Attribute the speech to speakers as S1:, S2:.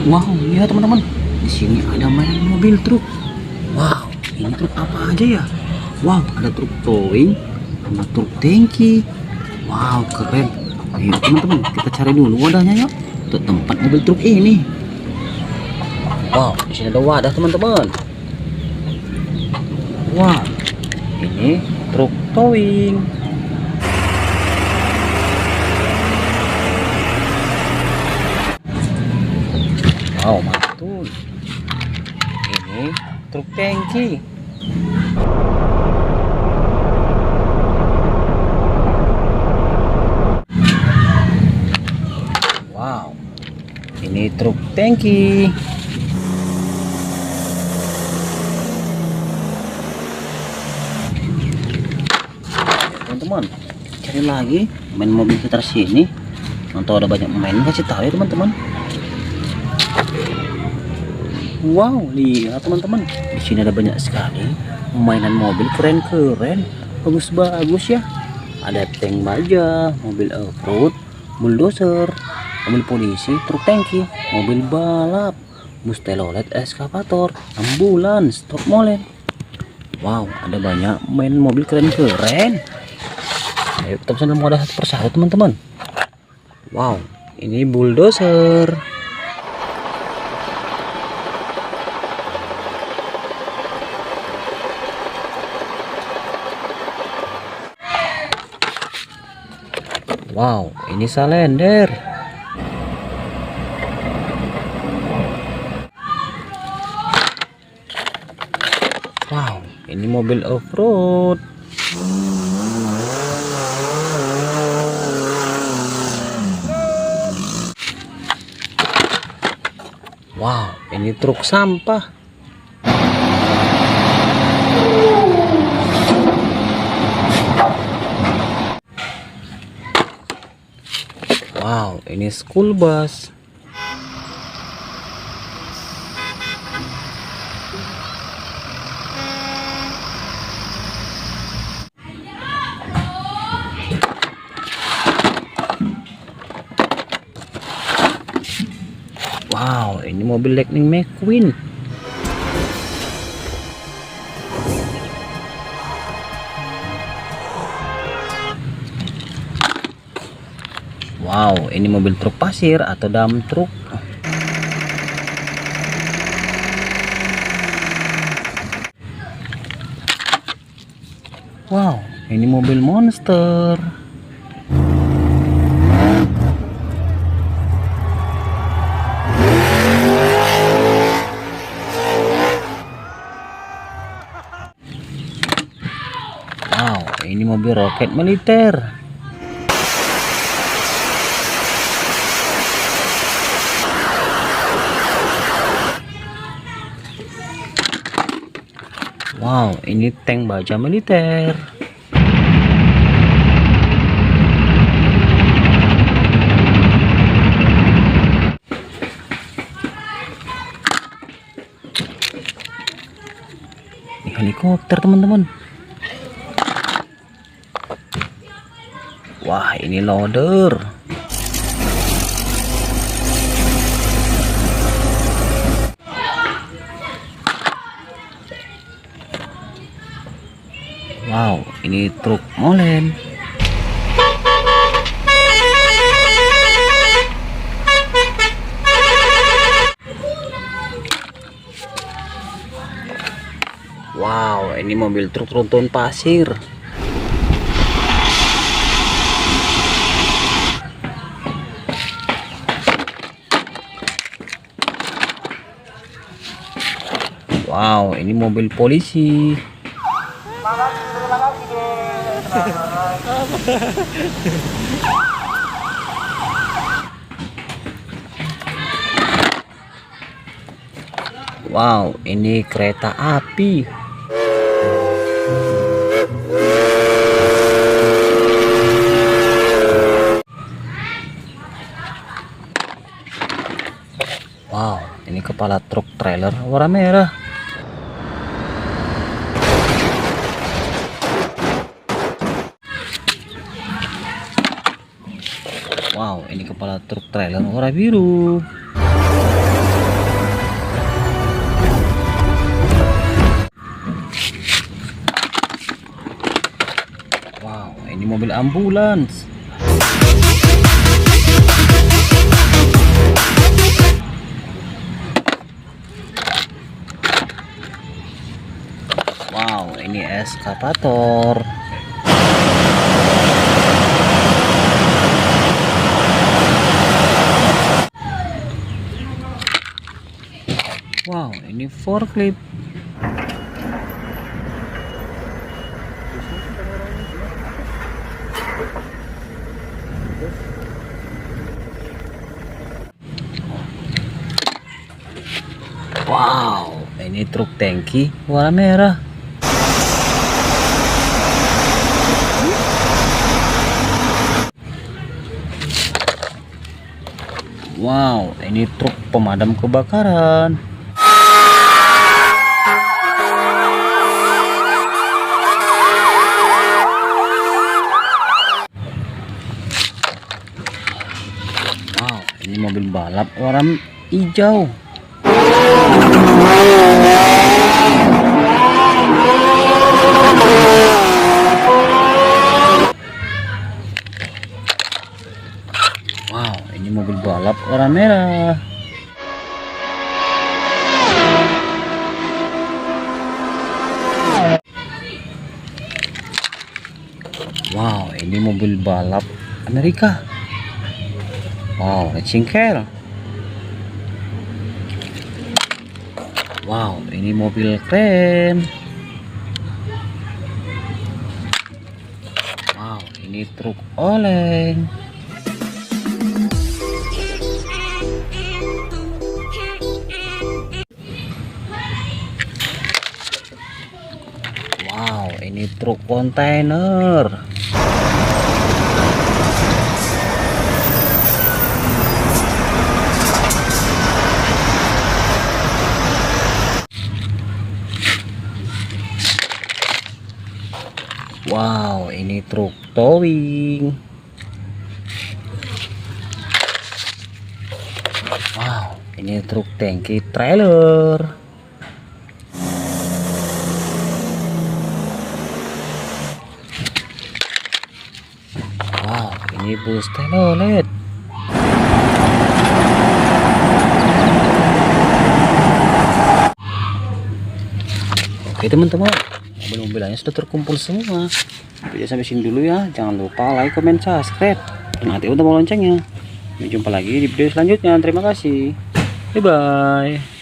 S1: Wow, iya teman-teman. Di sini ada mainan mobil truk. Wow, ini truk apa aja ya? Wow, ada truk towing sama truk tangki. Wow, keren. Ayo teman-teman, kita cari dulu wadahnya yuk. Untuk tempat mobil truk ini. Wow, di sini ada wadah teman-teman. Wow, ini truk towing. Wow, mantul. Ini truk tangki. Wow, ini truk tangki. Teman-teman, cari lagi main mobil sekitar sini. Mantap, ada banyak main, kasih tahu ya teman-teman. Wow, lihat teman-teman, di sini ada banyak sekali mainan mobil keren-keren, bagus-bagus ya. Ada tank baja, mobil off-road, bulldozer, mobil polisi, truk tangki, mobil balap, bus telolet, eskavator, ambulans, truk molen. Wow, ada banyak main mobil keren-keren. Ayo kita pesan dalam wadah satu persatu teman-teman. Wow, ini bulldozer. Wow, ini salender. Wow, ini mobil off-road. Wow, ini truk sampah. Wow, ini school bus. Wow, ini mobil Lightning McQueen. Wow, ini mobil truk pasir atau dump truk. Wow, ini mobil monster. Wow, ini mobil roket militer. Wow, ini tank baja militer. Ini helikopter teman-teman. Wah, ini loader. Wow, ini truk molen. Wow, ini mobil truk tronton pasir. Wow, ini mobil polisi. Wow, ini kereta api. Wow, ini kepala truk trailer warna merah. Wow, ini kepala truk trailer warna biru. mobil ambulans. Wow, ini eskavator. Wow, ini forklift. Wow, ini truk tangki warna merah. Wow, ini truk pemadam kebakaran. Wow, ini mobil balap warna hijau. Wow, ini mobil balap warna merah. Wow, ini mobil balap Amerika. Wow, cingkel. Wow, ini mobil keren. Wow, ini truk oleng. Wow, ini truk kontainer. Wow, ini truk towing. Wow, ini truk tangki trailer. Wow, ini bus telolet. Oke teman-teman, mobil-mobilannya sudah terkumpul semua. Video sampai sini dulu ya. Jangan lupa like, comment, subscribe, dan aktifkan tombol loncengnya. Sampai jumpa lagi di video selanjutnya. Terima kasih. Bye bye.